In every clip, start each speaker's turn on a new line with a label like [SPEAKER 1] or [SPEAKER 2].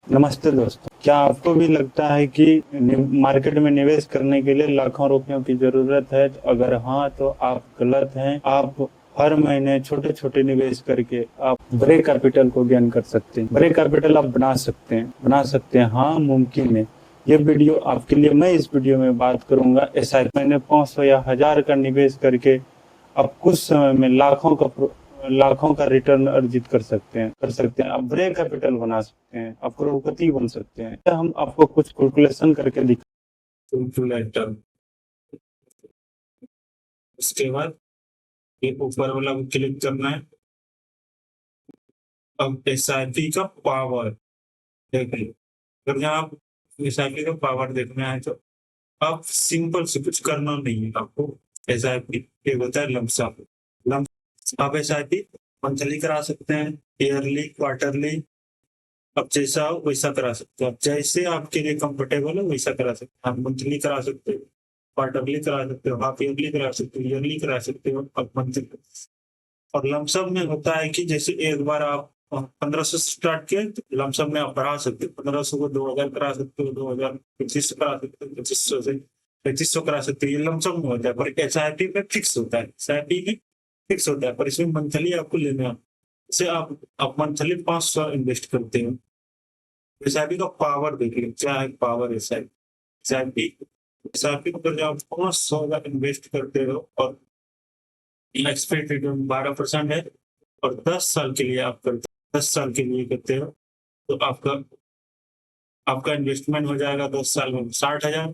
[SPEAKER 1] नमस्ते दोस्तों, क्या आपको भी लगता है कि मार्केट में निवेश करने के लिए लाखों रुपयों की जरूरत है? तो अगर हाँ, तो आप गलत हैं। आप हर महीने छोटे छोटे निवेश करके आप बड़े कैपिटल को गेन कर सकते हैं। बड़े कैपिटल आप बना सकते हैं, हाँ, मुमकिन है। ये वीडियो आपके लिए, मैं इस वीडियो में बात करूंगा एसआईपी। मैंने 500 या 1000 का निवेश करके आप कुछ समय में लाखों का रिटर्न अर्जित कर सकते हैं। आप बड़े कैपिटल बना सकते हैं, आप करोड़पति बन सकते हैं। हम आपको कुछ कैलकुलेशन करके कैलकुलेटर। उसके बाद ये ऊपर वाला को क्लिक करना है। अब एसआईपी का पावर देखिए। अगर यहाँ आप एसआईपी का पावर देखना है तो अब सिंपल से कुछ करना नहीं है आपको। एसआईपी एक होता है लमसम। आप एसआईपी मंथली करा सकते हैं, ईयरली, क्वार्टरली। अब जैसा हो वैसा करा सकते हो। अब जैसे आपके लिए कंफर्टेबल है वैसा करा सकते हो। आप मंथली करा सकते हो, क्वार्टरली करा सकते हो, हाफ ईयरली करा सकते हो, ईयरली करा सकते हो, अब मंथली। और लमसम में होता है कि जैसे एक बार आप 1500 से स्टार्ट किए तो लमसम में आप बढ़ा सकते हो। 1500 को 2000 करा सकते हो, 2000 2500 करा सकते हो, 2500 से 3500 करा सकते हो। ये लमसम में होता है, पर एसआईपी में फिक्स होता है। एसआईपी में फिक्स होता है, पर इसमें मंथली आपको लेना है। जैसे आप मंथली 500 इन्वेस्ट करते हो। एसआईपी का पावर देखिए, क्या है पावर एसआईपी। एसआईपी एसआईपी पर जब आप 500 इन्वेस्ट करते हो और एक्सपेक्ट रिटर्न 12% है और 10 साल के लिए आप करते हो, 10 साल के लिए करते हो, तो आपका आपका इन्वेस्टमेंट हो जाएगा 10 साल में 60,000।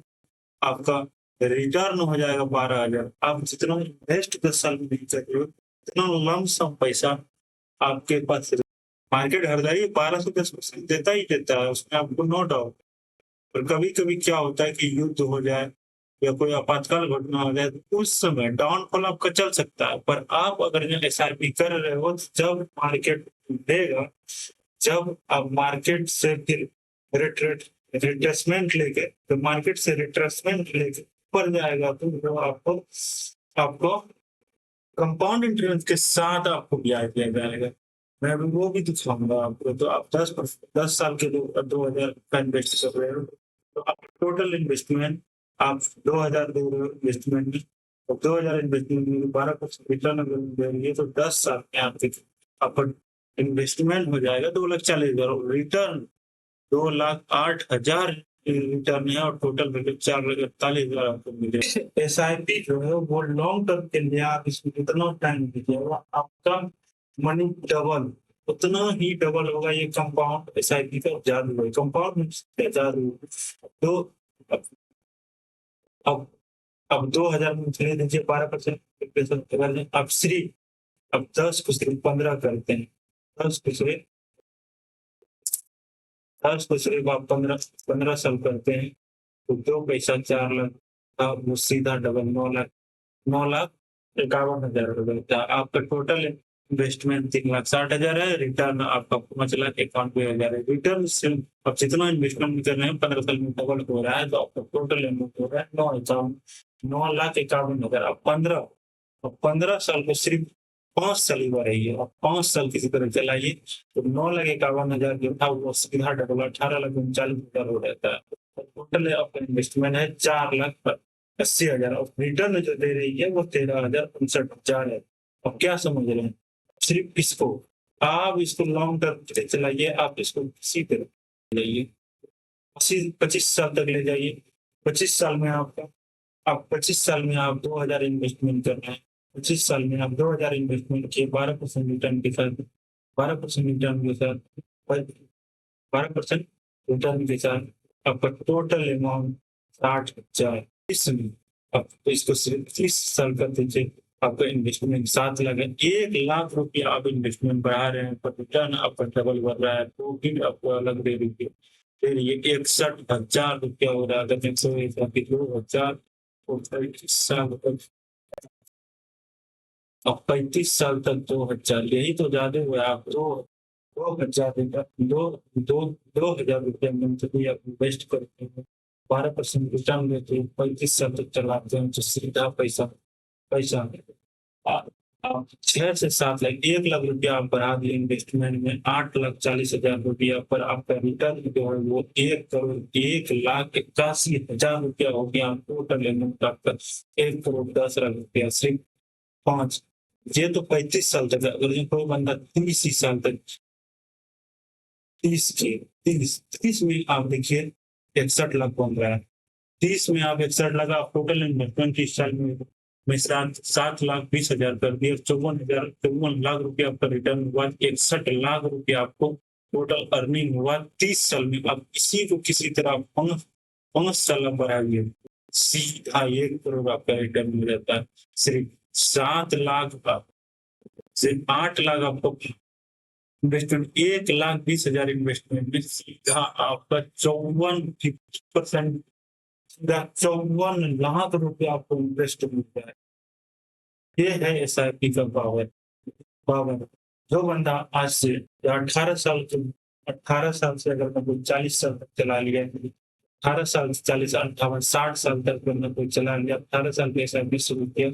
[SPEAKER 1] आपका रिटर्न हो जाएगा 12,000। आप जितना इन्वेस्ट 10 साल में नहीं कर रहे हो उतना लमसम पैसा आपके पास। मार्केट हर दाई 12 से 10% देता ही देता है, उसमें आपको नो डाउट। पर कभी कभी क्या होता है कि युद्ध हो जाए या कोई आपातकाल घटना हो जाए तो उस समय डाउनफॉल आपका चल सकता है। पर आप अगर एसआरपी कर रहे हो तो जब मार्केट देगा, जब आप मार्केट से फिर रिट्रेसमेंट लेके, तो मार्केट से रिट्रेसमेंट लेके ऊपर जाएगा तो वो आपको आपको कंपाउंड इंटरेस्ट के साथ आपको ब्याज दिया जाएगा। मैं अभी वो भी दिखाऊंगा आपको। तो आप 10 साल के 2000 का इन्वेस्ट कर रहे हो तो आप टोटल इन्वेस्टमेंट आप 2000 दे रहे हो इन्वेस्टमेंट में। और 2000 इन्वेस्टमेंट में 12% रिटर्न अगर दे रही है तो 10 साल में आपका इन्वेस्टमेंट हो जाएगा 2,40,000 और रिटर्न 2,08,000 रिटर्न है। और टोटल रिटर्न 4,41,000 आपको मिलेगा। एसआईपी जो है वो लॉन्ग टर्म के लिए आप इसमें जितना टाइम दीजिएगा आपका मनी डबल, उतना ही डबल होगा। ये कंपाउंड एसआईपी का जादू है, कंपाउंड जादू। तो अब अब अब 2000 में चले दीजिए 12%। अगर आप सिर्फ अब 10 को सिर्फ 15 करते हैं, 10 को सिर्फ 10 को सिर्फ आप 15 साल करते हैं तो 2 पैसा 4 लाख का वो सीधा डबल 9 लाख, 9,51,000 हो जाता है। आपका टोटल इन्वेस्टमेंट 3,60,000 है, रिटर्न आपका 5,91,000 है। रिटर्न सिर्फ आप जितना इन्वेस्टमेंट कर रहे हैं 15 साल में डबल हो रहा है तो आपका टोटल अमाउंट हो रहा है 9,51,000। आप 15 साल को सिर्फ 5 साल ही रही और 5 साल किसी तरह चलाइए तो 9,51,000 जो था वो सीधा डबल 18,39,000 हो जाता है। टोटल आपका इन्वेस्टमेंट है 4,80,000 और रिटर्न जो दे रही है वो 13,59,000 है। अब क्या समझ रहे हैं? सिर्फ इसको आप इसको लॉन्ग टर्म के लिए चलाइए, आप इसको किसी तरह जाइए 25 साल तक ले जाइए। 25 साल में आप 25 साल में आप 2,000 इन्वेस्टमेंट कर रहे हैं। 25 साल में आप 2,000 इन्वेस्टमेंट किए 12% रिटर्न के साथ, 12% रिटर्न के साथ, 12% रिटर्न के साथ आपका टोटल अमाउंट 60,000। इसमें आप तो इसको सिर्फ 30 साल कर दीजिए, आपका इन्वेस्टमेंट 7 लाख है। 1 लाख रुपया आप इन्वेस्टमेंट बढ़ा रहे हैं पर रिटर्न आपका डबल बढ़ रहा है तो भी आपको अलग दे दीजिए। फिर ये 61,000 रुपया हो रहा है। अगर 2,000 और 35 साल तक, अब 35 साल तक 2,000, यही तो ज्यादा हुआ। आप 2,000 दो दो 2,000 रुपया मंथली आप इन्वेस्ट करते हैं, 12% रिटर्न देते हैं, 35 साल तक चलाते हैं तो सीधा पैसा पैसा आप 6 से 7 लाख 1 लाख रुपया आप बढ़ा दिए इन्वेस्टमेंट में 8,40,000 रुपया पर आपका रिटर्न जो है वो 1,81,81,000 रुपया हो गया टोटल अमाउंट आपका 1,10,00,000 रुपया सिर्फ 5। ये तो 35 साल तक है। अगर ये कोई बंदा 30 ही साल तक 30 में आप देखिए 61 लाख बन रहा है। 30 में आप 61 लाख आप टोटल इन्वेस्टमेंट 30 साल में 7,20,000 कर दिए, 54 लाख रुपया आपका रिटर्न हुआ, 61 लाख रुपया आपको टोटल अर्निंग हुआ 30 साल में। अब इसी को किसी तरह 5 साल आप बढ़ाइए, सीधा 1 करोड़ आपका रिटर्न मिल जाता है। सिर्फ 7 लाख का सिर्फ 8 लाख आपको इन्वेस्टमेंट, 1,20,000 इन्वेस्टमेंट में सीधा आपका 54% 54 लाख रुपया आपको इन्वेस्ट मिलता है। ये है एसआईपी का पावर। जो बंदा आज से 18 साल से अगर मैं कोई 40 साल तक चला लिया, 18 साल से 40, 58, 60 साल तक बंदा कोई चला लिया, 18 साल पे एसआईपी शुरू किया,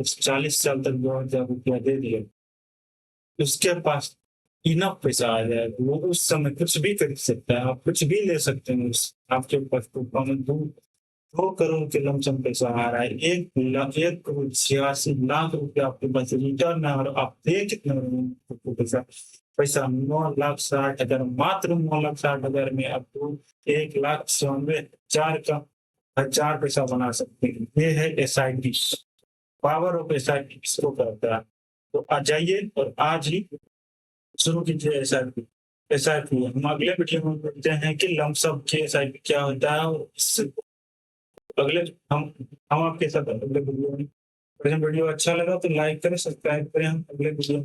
[SPEAKER 1] 40 साल तक 2,000 रुपया दे दिया, उसके पास इनफ पैसा आ जाए, वो उस समय कुछ भी खरीद सकता है, आप कुछ भी ले सकते हैं। आपके पास तो 2 करोड़ के लमसम पैसा आ रहा है, 1,86,00,000 रुपया आपके पास रिटर्न है, और आप दे कितना पैसा 9,60,000, मात्र 9,60,000 में आपको 1,94,000 का 1000 पैसा बना सकते हैं। ये है एसआईपी, पावर ऑफ एसआईपी किसको कहता है। तो आ जाइए और आज ही शुरू कीजिए एसआईपी। एसआईपी हम अगले वीडियो में बोलते हैं कि लमसम के एसआईपी क्या होता है, और इससे अगले हम आपके साथ अगले वीडियो में। वीडियो अच्छा लगा तो लाइक करें, सब्सक्राइब करें। हम अगले वीडियो